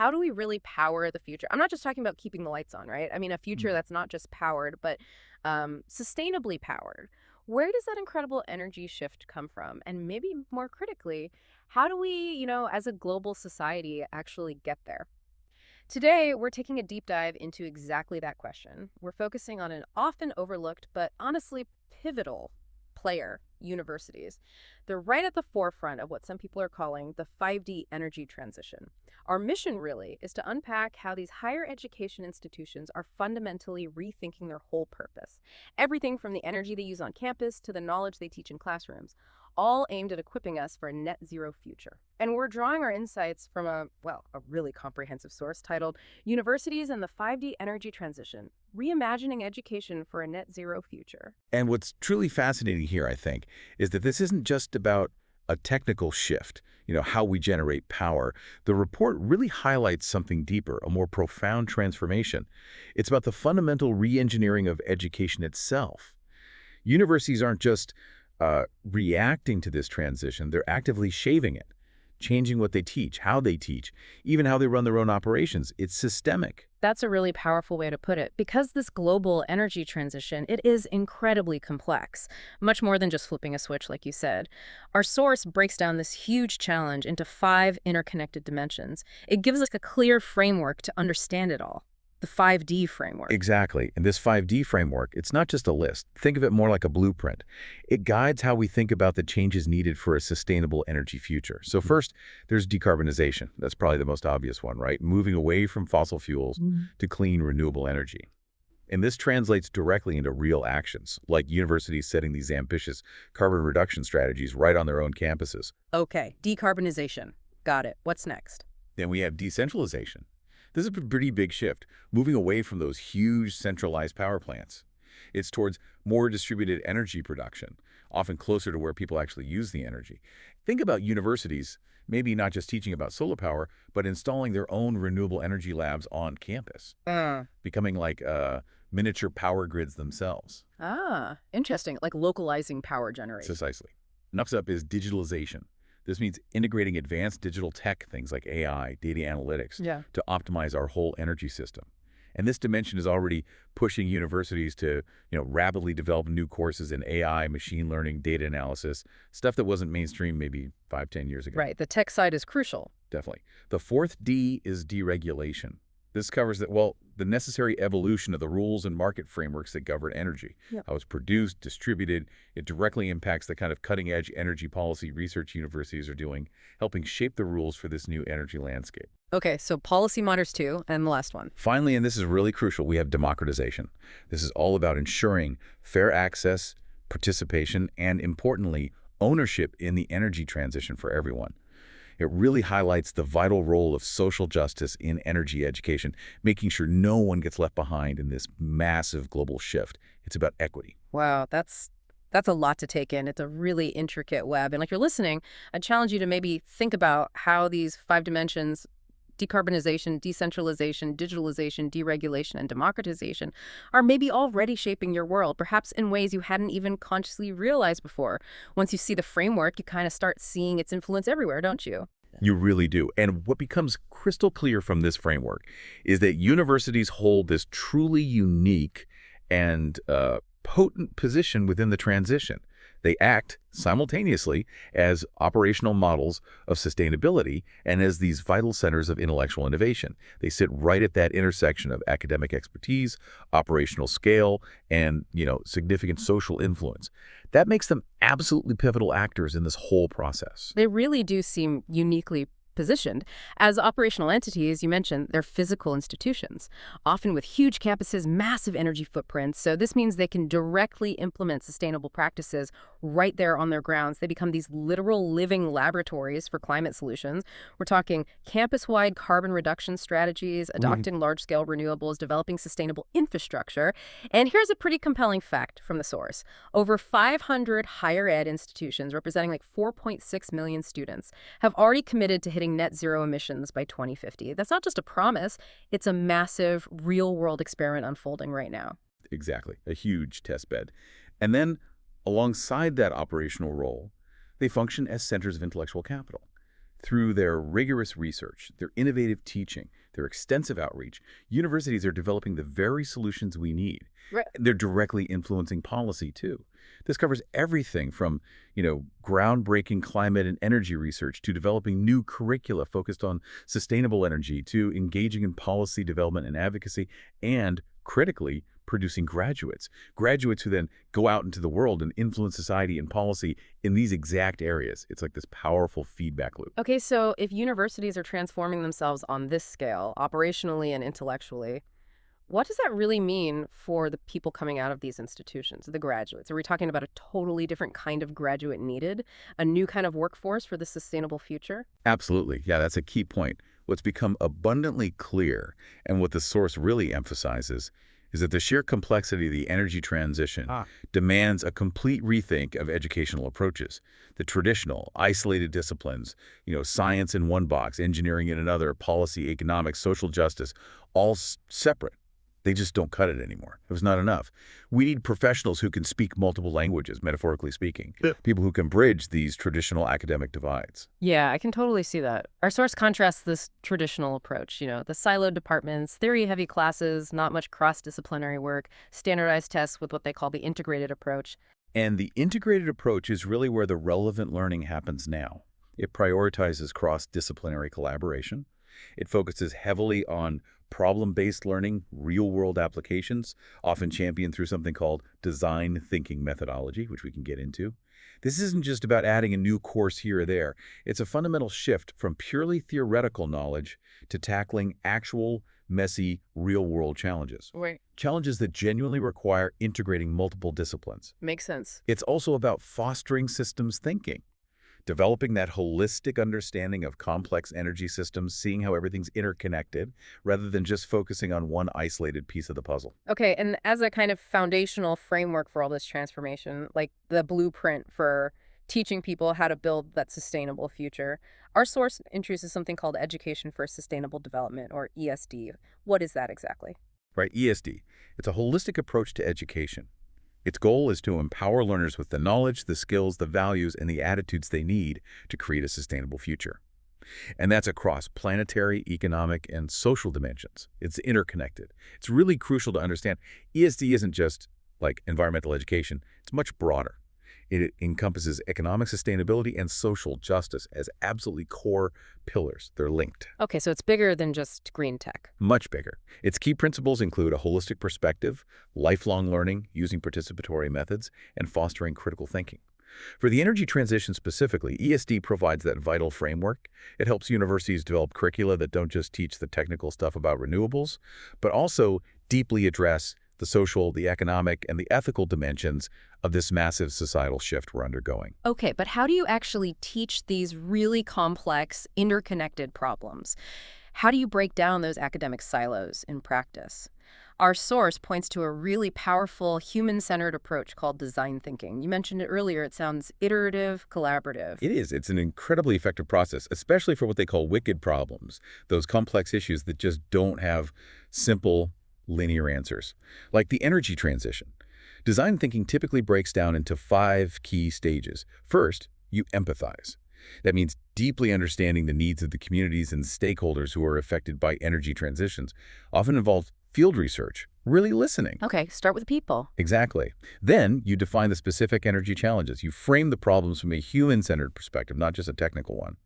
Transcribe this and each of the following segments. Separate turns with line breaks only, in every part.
how do we really power the future? I'm not just talking about keeping the lights on, right? I mean, a future
Mm.
that's not just powered, but sustainably powered. Where does that incredible energy shift come from? And maybe more critically, how do we, as a global society, actually get there? Today, we're taking a deep dive into exactly that question. We're focusing on an often overlooked, but honestly pivotal player, universities. They're right at the forefront of what some people are calling the 5D energy transition. Our mission really is to unpack how these higher education institutions are fundamentally rethinking their whole purpose. Everything from the energy they use on campus to the knowledge they teach in classrooms, all aimed at equipping us for a net zero future. And we're drawing our insights from a really comprehensive source titled Universities and the 5D Energy Transition, Reimagining Education for a Net Zero Future.
And what's truly fascinating here, I think, is that this isn't just about a technical shift, how we generate power. The report really highlights something deeper, a more profound transformation. It's about the fundamental re-engineering of education itself. Universities aren't just reacting to this transition, they're actively shaping it, changing what they teach, how they teach, even how they run their own operations. It's systemic.
That's a really powerful way to put it. Because this global energy transition, it is incredibly complex, much more than just flipping a switch, like you said. Our source breaks down this huge challenge into 5 interconnected dimensions. It gives us a clear framework to understand it all, the 5D framework.
Exactly. And this 5D framework, it's not just a list. Think of it more like a blueprint. It guides how we think about the changes needed for a sustainable energy future. So first, there's decarbonization. That's probably the most obvious one, right? Moving away from fossil fuels to clean, renewable energy. And this translates directly into real actions, like universities setting these ambitious carbon reduction strategies right on their own campuses.
Okay, decarbonization. Got it. What's next?
Then we have decentralization. This is a pretty big shift, moving away from those huge centralized power plants. It's towards more distributed energy production, often closer to where people actually use the energy. Think about universities, maybe not just teaching about solar power, but installing their own renewable energy labs on campus, becoming like miniature power grids themselves.
Interesting. Like localizing power generation.
Precisely. Next up is digitalization. This means integrating advanced digital tech, things like AI, data analytics,
Yeah.
to optimize our whole energy system. And this dimension is already pushing universities to, rapidly develop new courses in AI, machine learning, data analysis, stuff that wasn't mainstream maybe 5, 10 years ago.
Right. The tech side is crucial.
Definitely. The fourth D is deregulation. This covers the necessary evolution of the rules and market frameworks that govern energy.
Yep.
How it's produced, distributed. It directly impacts the kind of cutting-edge energy policy research universities are doing, helping shape the rules for this new energy landscape.
Okay, so policy matters too. And the last one.
Finally, and this is really crucial, we have democratization. This is all about ensuring fair access, participation, and importantly, ownership in the energy transition for everyone. It really highlights the vital role of social justice in energy education, making sure no one gets left behind in this massive global shift. It's about equity.
Wow, that's a lot to take in. It's a really intricate web. And like you're listening, I challenge you to maybe think about how these 5 dimensions, decarbonization, decentralization, digitalization, deregulation, and democratization, are maybe already shaping your world, perhaps in ways you hadn't even consciously realized before. Once you see the framework, you kind of start seeing its influence everywhere, don't you?
You really do. And what becomes crystal clear from this framework is that universities hold this truly unique and potent position within the transition. They act simultaneously as operational models of sustainability and as these vital centers of intellectual innovation. They sit right at that intersection of academic expertise, operational scale, and, significant social influence. That makes them absolutely pivotal actors in this whole process.
They really do seem uniquely positioned. As operational entities, you mentioned, they're physical institutions, often with huge campuses, massive energy footprints. So this means they can directly implement sustainable practices right there on their grounds. They become these literal living laboratories for climate solutions. We're talking campus-wide carbon reduction strategies, adopting large-scale renewables, developing sustainable infrastructure. And here's a pretty compelling fact from the source. Over 500 higher ed institutions, representing like 4.6 million students, have already committed to hitting net zero emissions by 2050. That's not just a promise, it's a massive real-world experiment unfolding right now.
Exactly. A huge test bed. And then, alongside that operational role, they function as centers of intellectual capital. Through their rigorous research, their innovative teaching, their extensive outreach, universities are developing the very solutions we need.
Right.
They're directly influencing policy, too. This covers everything from, groundbreaking climate and energy research to developing new curricula focused on sustainable energy to engaging in policy development and advocacy and, critically, producing graduates who then go out into the world and influence society and policy in these exact areas. It's like this powerful feedback loop.
Okay, so if universities are transforming themselves on this scale, operationally and intellectually, what does that really mean for the people coming out of these institutions, the graduates? Are we talking about a totally different kind of graduate needed, a new kind of workforce for the sustainable future?
Absolutely. Yeah, that's a key point. What's become abundantly clear, and what the source really emphasizes, is that the sheer complexity of the energy transition demands a complete rethink of educational approaches. The traditional, isolated disciplines, science in one box, engineering in another, policy, economics, social justice, all separate. They just don't cut it anymore. It was not enough. We need professionals who can speak multiple languages, metaphorically speaking, people who can bridge these traditional academic divides.
Yeah, I can totally see that. Our source contrasts this traditional approach, the siloed departments, theory-heavy classes, not much cross-disciplinary work, standardized tests with what they call the integrated approach.
And the integrated approach is really where the relevant learning happens now. It prioritizes cross-disciplinary collaboration. It focuses heavily on problem-based learning, real-world applications, often championed through something called design thinking methodology, which we can get into. This isn't just about adding a new course here or there. It's a fundamental shift from purely theoretical knowledge to tackling actual, messy, real-world challenges.
Right.
Challenges that genuinely require integrating multiple disciplines.
Makes sense.
It's also about fostering systems thinking. Developing that holistic understanding of complex energy systems, seeing how everything's interconnected, rather than just focusing on one isolated piece of the puzzle.
Okay, and as a kind of foundational framework for all this transformation, like the blueprint for teaching people how to build that sustainable future, our source introduces something called Education for Sustainable Development, or ESD. What is that exactly?
Right, ESD. It's a holistic approach to education. Its goal is to empower learners with the knowledge, the skills, the values, and the attitudes they need to create a sustainable future. And that's across planetary, economic, and social dimensions. It's interconnected. It's really crucial to understand ESD isn't just like environmental education. It's much broader. It encompasses economic sustainability and social justice as absolutely core pillars. They're linked.
Okay, so it's bigger than just green tech.
Much bigger. Its key principles include a holistic perspective, lifelong learning, using participatory methods, and fostering critical thinking. For the energy transition specifically, ESD provides that vital framework. It helps universities develop curricula that don't just teach the technical stuff about renewables, but also deeply address the social, the economic, and the ethical dimensions of this massive societal shift we're undergoing.
Okay, but how do you actually teach these really complex, interconnected problems? How do you break down those academic silos in practice? Our source points to a really powerful human-centered approach called design thinking. You mentioned it earlier. It sounds iterative, collaborative.
It is. It's an incredibly effective process, especially for what they call wicked problems, those complex issues that just don't have simple, linear answers, like the energy transition. Design thinking typically breaks down into 5 key stages. First, you empathize. That means deeply understanding the needs of the communities and stakeholders who are affected by energy transitions, often involves field research, really listening.
Okay, start with people.
Exactly. Then you define the specific energy challenges. You frame the problems from a human-centered perspective, not just a technical one.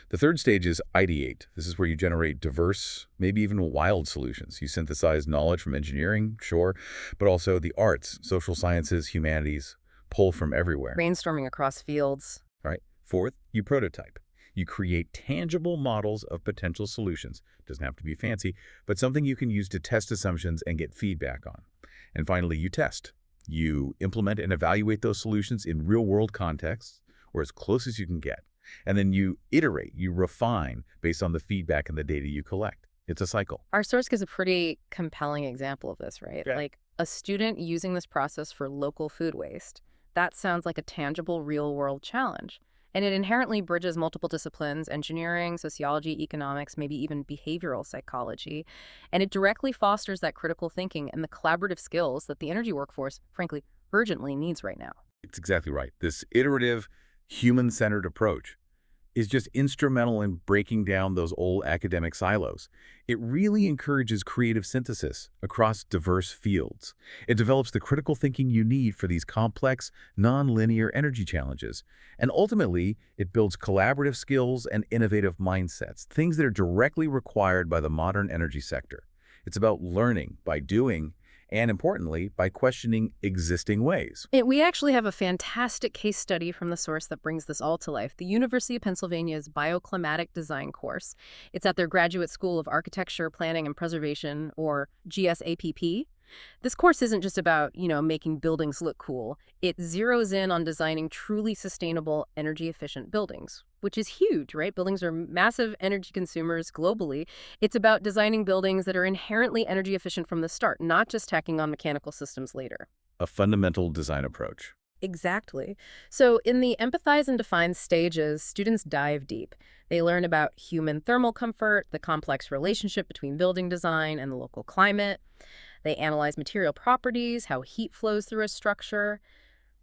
The third stage is ideate. This is where you generate diverse, maybe even wild solutions. You synthesize knowledge from engineering, sure, but also the arts, social sciences, humanities, pull from everywhere.
Brainstorming across fields.
Right. Fourth, you prototype. You create tangible models of potential solutions. Doesn't have to be fancy, but something you can use to test assumptions and get feedback on. And finally, you test. You implement and evaluate those solutions in real-world contexts, or as close as you can get. And then you iterate, you refine based on the feedback and the data you collect. It's a cycle.
Our source gives a pretty compelling example of this, right?
Yeah.
Like a student using this process for local food waste. That sounds like a tangible real-world challenge. And it inherently bridges multiple disciplines, engineering, sociology, economics, maybe even behavioral psychology. And it directly fosters that critical thinking and the collaborative skills that the energy workforce, frankly, urgently needs right now.
It's exactly right. This iterative, human-centered approach is just instrumental in breaking down those old academic silos. It really encourages creative synthesis across diverse fields. It develops the critical thinking you need for these complex, non-linear energy challenges. And ultimately, it builds collaborative skills and innovative mindsets, things that are directly required by the modern energy sector. It's about learning by doing, and importantly, by questioning existing ways.
We actually have a fantastic case study from the source that brings this all to life, the University of Pennsylvania's Bioclimatic Design course. It's at their Graduate School of Architecture, Planning, and Preservation, or GSAPP. This course isn't just about, making buildings look cool. It zeroes in on designing truly sustainable, energy-efficient buildings, which is huge, right? Buildings are massive energy consumers globally. It's about designing buildings that are inherently energy efficient from the start, not just tacking on mechanical systems later.
A fundamental design approach.
Exactly. So in the empathize and define stages, students dive deep. They learn about human thermal comfort, the complex relationship between building design and the local climate. They analyze material properties, how heat flows through a structure,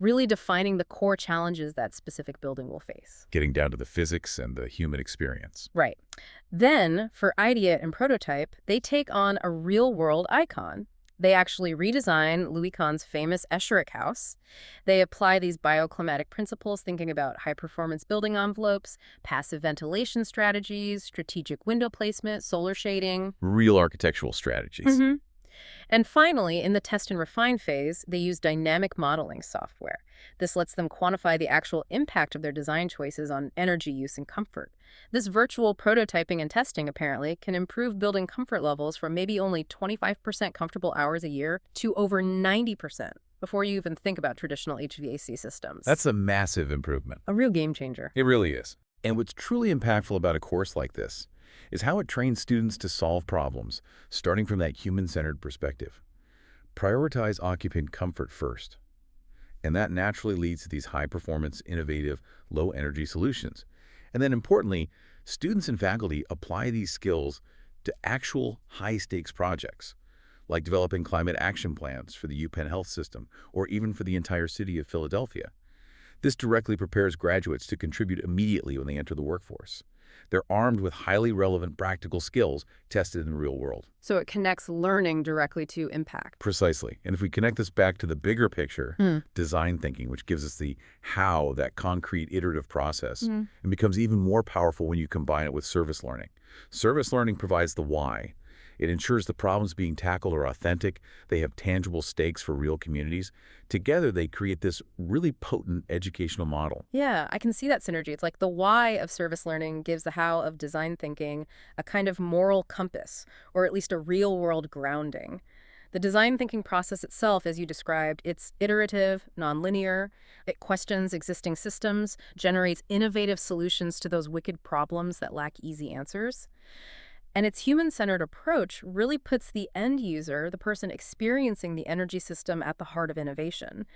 really defining the core challenges that specific building will face.
Getting down to the physics and the human experience.
Right. Then, for ideate and prototype, they take on a real-world icon. They actually redesign Louis Kahn's famous Esherick house. They apply these bioclimatic principles, thinking about high-performance building envelopes, passive ventilation strategies, strategic window placement, solar shading.
Real architectural strategies.
And finally, in the test and refine phase, they use dynamic modeling software. This lets them quantify the actual impact of their design choices on energy use and comfort. This virtual prototyping and testing, apparently, can improve building comfort levels from maybe only 25% comfortable hours a year to over 90% before you even think about traditional HVAC systems.
That's a massive improvement.
A real game changer.
It really is. And what's truly impactful about a course like this is how it trains students to solve problems, starting from that human-centered perspective. Prioritize occupant comfort first. And that naturally leads to these high-performance, innovative, low-energy solutions. And then importantly, students and faculty apply these skills to actual high-stakes projects, like developing climate action plans for the UPenn Health System, or even for the entire city of Philadelphia. This directly prepares graduates to contribute immediately when they enter the workforce. They're armed with highly relevant practical skills tested in the real world.
So it connects learning directly to impact.
Precisely. And if we connect this back to the bigger picture, design thinking, which gives us the how, that concrete iterative process, and becomes even more powerful when you combine it with service learning. Service learning provides the why. It ensures the problems being tackled are authentic. They have tangible stakes for real communities. Together, they create this really potent educational model.
Yeah, I can see that synergy. It's like the why of service learning gives the how of design thinking a kind of moral compass, or at least a real-world grounding. The design thinking process itself, as you described, it's iterative, nonlinear. It questions existing systems, generates innovative solutions to those wicked problems that lack easy answers. And its human-centered approach really puts the end user, the person experiencing the energy system, at the heart of innovation.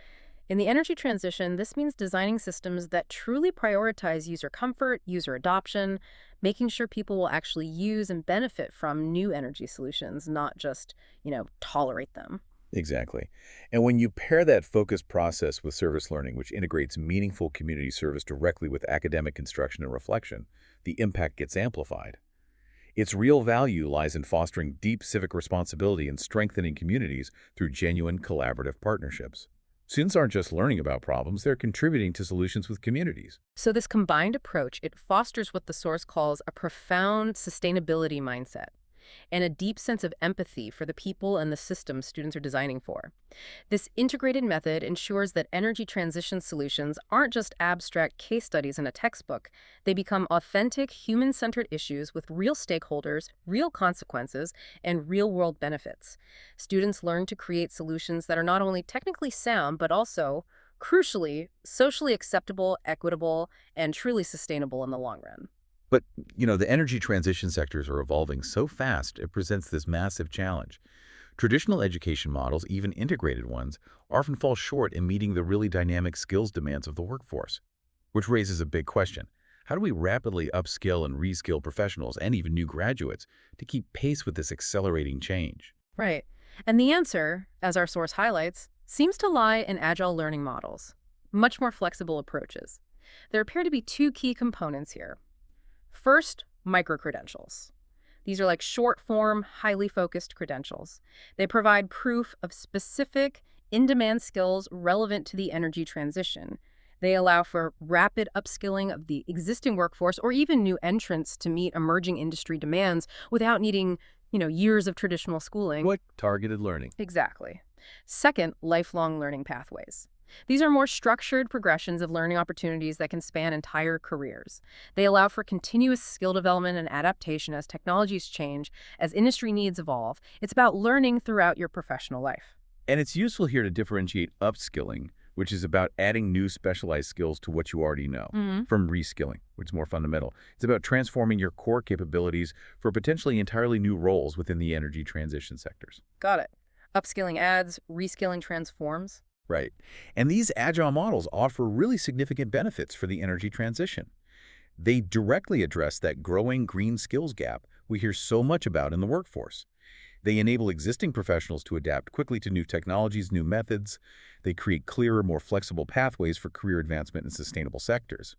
In the energy transition, this means designing systems that truly prioritize user comfort, user adoption, making sure people will actually use and benefit from new energy solutions, not just, tolerate them.
Exactly. And when you pair that focused process with service learning, which integrates meaningful community service directly with academic instruction and reflection, the impact gets amplified. Its real value lies in fostering deep civic responsibility and strengthening communities through genuine collaborative partnerships. Students aren't just learning about problems, they're contributing to solutions with communities.
So this combined approach, it fosters what the source calls a profound sustainability mindset and a deep sense of empathy for the people and the systems students are designing for. This integrated method ensures that energy transition solutions aren't just abstract case studies in a textbook. They become authentic, human-centered issues with real stakeholders, real consequences, and real-world benefits. Students learn to create solutions that are not only technically sound, but also, crucially, socially acceptable, equitable, and truly sustainable in the long run.
But, the energy transition sectors are evolving so fast, it presents this massive challenge. Traditional education models, even integrated ones, often fall short in meeting the really dynamic skills demands of the workforce. Which raises a big question. How do we rapidly upskill and reskill professionals and even new graduates to keep pace with this accelerating change?
Right. And the answer, as our source highlights, seems to lie in agile learning models, much more flexible approaches. There appear to be two key components here. First, micro-credentials. These are like short-form, highly focused credentials. They provide proof of specific, in-demand skills relevant to the energy transition. They allow for rapid upskilling of the existing workforce or even new entrants to meet emerging industry demands without needing, years of traditional schooling.
What targeted learning?
Exactly. Second, lifelong learning pathways. These are more structured progressions of learning opportunities that can span entire careers. They allow for continuous skill development and adaptation as technologies change, as industry needs evolve. It's about learning throughout your professional life.
And it's useful here to differentiate upskilling, which is about adding new specialized skills to what you already know, from reskilling, which is more fundamental. It's about transforming your core capabilities for potentially entirely new roles within the energy transition sectors.
Got it. Upskilling adds, reskilling transforms.
Right. And these agile models offer really significant benefits for the energy transition. They directly address that growing green skills gap we hear so much about in the workforce. They enable existing professionals to adapt quickly to new technologies, new methods. They create clearer, more flexible pathways for career advancement in sustainable sectors.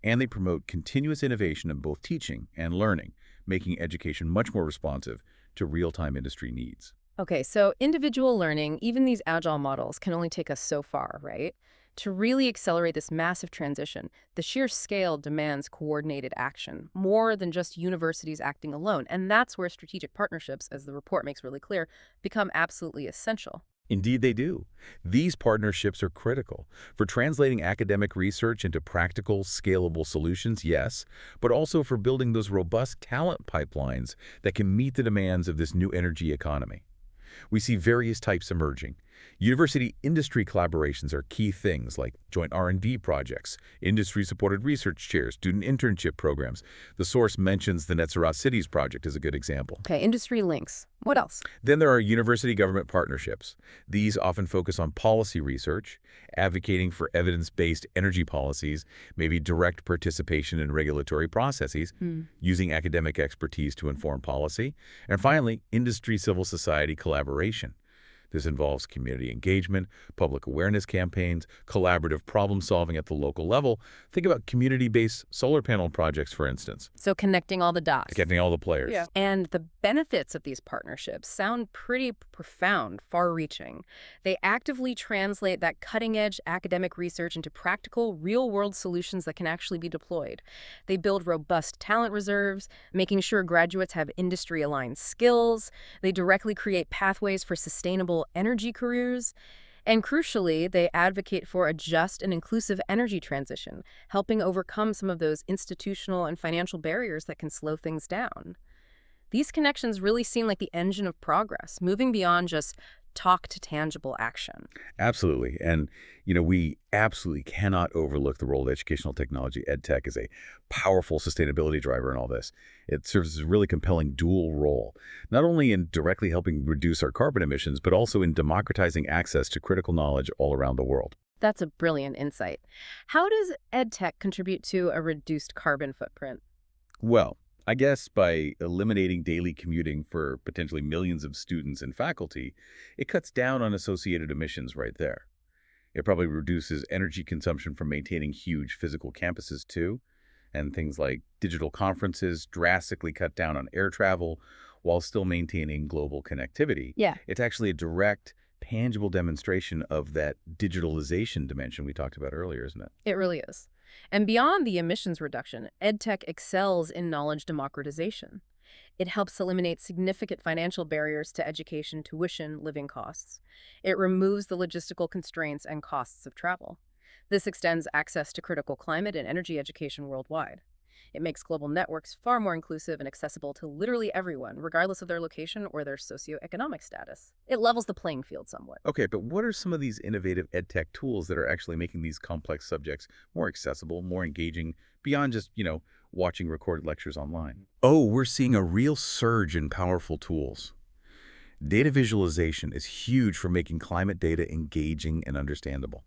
And they promote continuous innovation in both teaching and learning, making education much more responsive to real-time industry needs.
Okay, so individual learning, even these agile models, can only take us so far, right? To really accelerate this massive transition, the sheer scale demands coordinated action, more than just universities acting alone. And that's where strategic partnerships, as the report makes really clear, become absolutely essential.
Indeed, they do. These partnerships are critical for translating academic research into practical, scalable solutions, yes, but also for building those robust talent pipelines that can meet the demands of this new energy economy. We see various types emerging. University-industry collaborations are key things like joint R&D projects, industry-supported research chairs, student internship programs. The source mentions the Netzerat Cities project as a good example.
Okay, industry links. What else?
Then there are university-government partnerships. These often focus on policy research, advocating for evidence-based energy policies, maybe direct participation in regulatory processes, using academic expertise to inform policy, and finally, industry-civil society collaboration. This involves community engagement, public awareness campaigns, collaborative problem solving at the local level. Think about community-based solar panel projects, for instance.
So connecting all the dots.
Getting all the players.
Yeah. And the benefits of these partnerships sound pretty profound, far-reaching. They actively translate that cutting-edge academic research into practical, real-world solutions that can actually be deployed. They build robust talent reserves, making sure graduates have industry-aligned skills. They directly create pathways for sustainable energy careers. And crucially, they advocate for a just and inclusive energy transition, helping overcome some of those institutional and financial barriers that can slow things down. These connections really seem like the engine of progress, moving beyond just talk to tangible action.
Absolutely. And, we absolutely cannot overlook the role of educational technology. EdTech is a powerful sustainability driver in all this. It serves as a really compelling dual role, not only in directly helping reduce our carbon emissions, but also in democratizing access to critical knowledge all around the world.
That's a brilliant insight. How does EdTech contribute to a reduced carbon footprint?
Well, I guess by eliminating daily commuting for potentially millions of students and faculty, it cuts down on associated emissions right there. It probably reduces energy consumption from maintaining huge physical campuses too, and things like digital conferences drastically cut down on air travel while still maintaining global connectivity.
Yeah.
It's actually a direct, tangible demonstration of that digitalization dimension we talked about earlier, isn't it?
It really is. And beyond the emissions reduction, EdTech excels in knowledge democratization. It helps eliminate significant financial barriers to education, tuition, living costs. It removes the logistical constraints and costs of travel. This extends access to critical climate and energy education worldwide. It makes global networks far more inclusive and accessible to literally everyone, regardless of their location or their socioeconomic status. It levels the playing field somewhat.
Okay, but what are some of these innovative EdTech tools that are actually making these complex subjects more accessible, more engaging, beyond just, watching recorded lectures online? Oh, we're seeing a real surge in powerful tools. Data visualization is huge for making climate data engaging and understandable.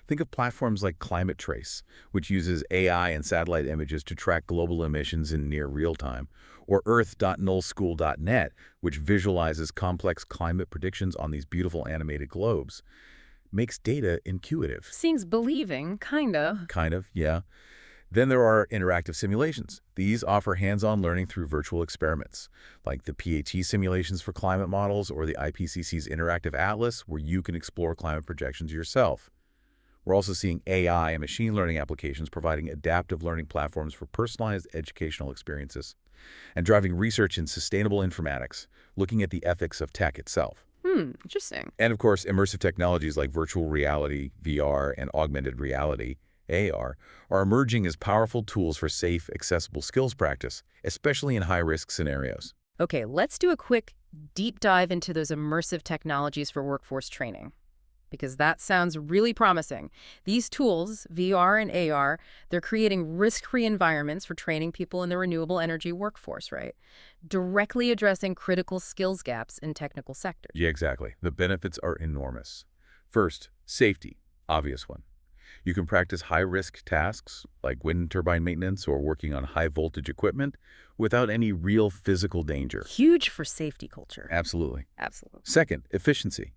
Think of platforms like Climate Trace, which uses AI and satellite images to track global emissions in near real time, or earth.nullschool.net, which visualizes complex climate predictions on these beautiful animated globes. Makes data intuitive.
Seems believing, kinda.
Kind of, yeah. Then there are interactive simulations. These offer hands-on learning through virtual experiments, like the PAT simulations for climate models or the IPCC's Interactive Atlas, where you can explore climate projections yourself. We're also seeing AI and machine learning applications providing adaptive learning platforms for personalized educational experiences, and driving research in sustainable informatics, looking at the ethics of tech itself.
Interesting.
And of course, immersive technologies like virtual reality, VR, and augmented reality, AR, are emerging as powerful tools for safe, accessible skills practice, especially in high-risk scenarios.
Okay, let's do a quick deep dive into those immersive technologies for workforce training, because that sounds really promising. These tools, VR and AR, they're creating risk-free environments for training people in the renewable energy workforce, right? Directly addressing critical skills gaps in technical sectors.
Yeah, exactly. The benefits are enormous. First, safety, obvious one. You can practice high-risk tasks like wind turbine maintenance or working on high-voltage equipment without any real physical danger.
Huge for safety culture.
Absolutely.
Absolutely.
Second, efficiency.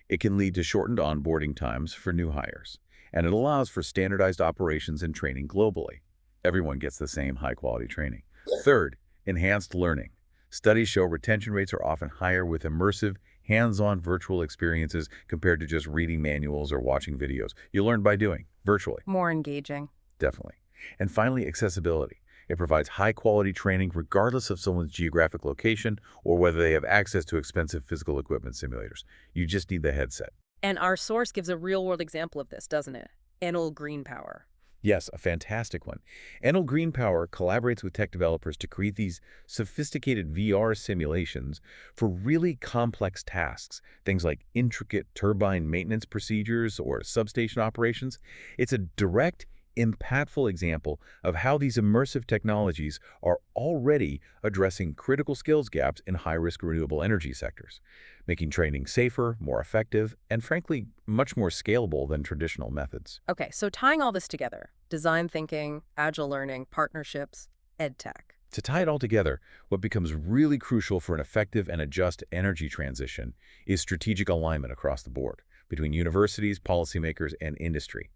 It can lead to shortened onboarding times for new hires, and it allows for standardized operations and training globally. Everyone gets the same high-quality training. Third, enhanced learning. Studies show retention rates are often higher with immersive, hands-on virtual experiences compared to just reading manuals or watching videos. You learn by doing, virtually.
More engaging.
Definitely. And finally, accessibility. It provides high-quality training regardless of someone's geographic location or whether they have access to expensive physical equipment simulators. You just need the headset.
And our source gives a real-world example of this, doesn't it? Enel Green Power.
Yes, a fantastic one. Enel Green Power collaborates with tech developers to create these sophisticated VR simulations for really complex tasks, things like intricate turbine maintenance procedures or substation operations. It's a direct, impactful example of how these immersive technologies are already addressing critical skills gaps in high-risk renewable energy sectors, making training safer, more effective, and frankly, much more scalable than traditional methods.
Okay, so tying all this together, design thinking, agile learning, partnerships, ed tech.
To tie it all together, what becomes really crucial for an effective and a just energy transition is strategic alignment across the board between universities, policymakers, and industry.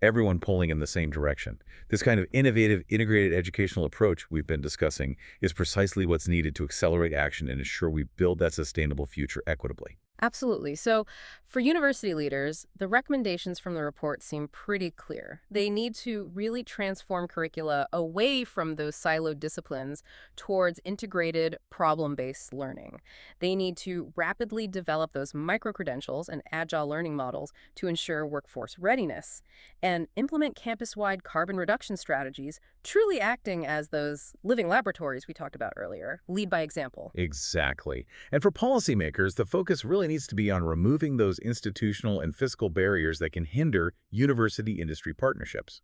Everyone pulling in the same direction. This kind of innovative, integrated educational approach we've been discussing is precisely what's needed to accelerate action and ensure we build that sustainable future equitably.
Absolutely. So for university leaders, the recommendations from the report seem pretty clear. They need to really transform curricula away from those siloed disciplines towards integrated problem-based learning. They need to rapidly develop those micro-credentials and agile learning models to ensure workforce readiness and implement campus-wide carbon reduction strategies, truly acting as those living laboratories we talked about earlier. Lead by example.
Exactly. And for policymakers, the focus really needs to be on removing those institutional and fiscal barriers that can hinder university-industry partnerships.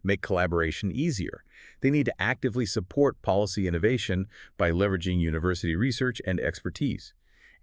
Make collaboration easier. They need to actively support policy innovation by leveraging university research and expertise,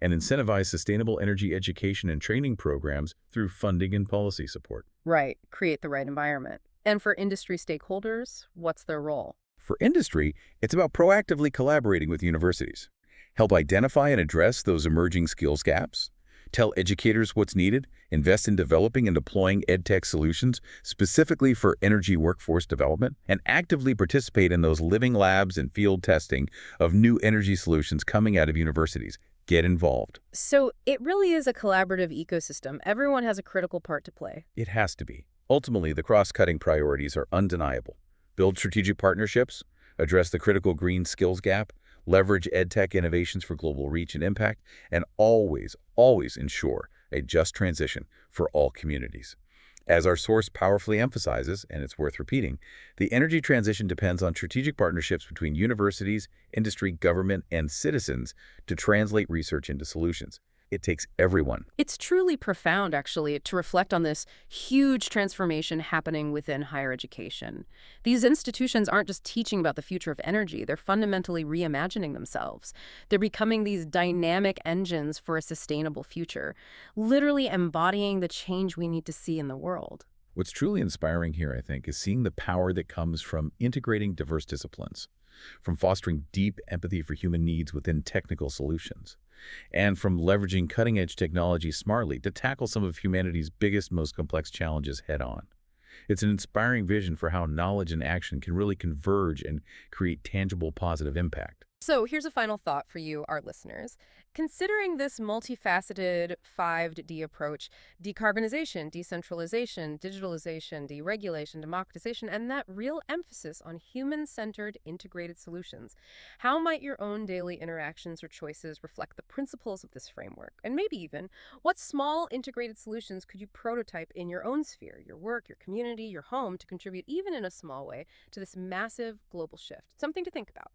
and incentivize sustainable energy education and training programs through funding and policy support.
Right. Create the right environment. And for industry stakeholders, what's their role?
For industry, it's about proactively collaborating with universities. Help identify and address those emerging skills gaps. Tell educators what's needed. Invest in developing and deploying EdTech solutions specifically for energy workforce development. And actively participate in those living labs and field testing of new energy solutions coming out of universities. Get involved.
So it really is a collaborative ecosystem. Everyone has a critical part to play.
It has to be. Ultimately, the cross-cutting priorities are undeniable. Build strategic partnerships, address the critical green skills gap, leverage EdTech innovations for global reach and impact, and always, always ensure a just transition for all communities. As our source powerfully emphasizes, and it's worth repeating, the energy transition depends on strategic partnerships between universities, industry, government, and citizens to translate research into solutions. It takes everyone.
It's truly profound, actually, to reflect on this huge transformation happening within higher education. These institutions aren't just teaching about the future of energy, they're fundamentally reimagining themselves. They're becoming these dynamic engines for a sustainable future, literally embodying the change we need to see in the world.
What's truly inspiring here, I think, is seeing the power that comes from integrating diverse disciplines, from fostering deep empathy for human needs within technical solutions, and from leveraging cutting-edge technology smartly to tackle some of humanity's biggest, most complex challenges head-on. It's an inspiring vision for how knowledge and action can really converge and create tangible positive impact.
So here's a final thought for you, our listeners. Considering this multifaceted 5D approach, decarbonization, decentralization, digitalization, deregulation, democratization, and that real emphasis on human-centered integrated solutions, how might your own daily interactions or choices reflect the principles of this framework? And maybe even, what small integrated solutions could you prototype in your own sphere, your work, your community, your home, to contribute even in a small way to this massive global shift? Something to think about.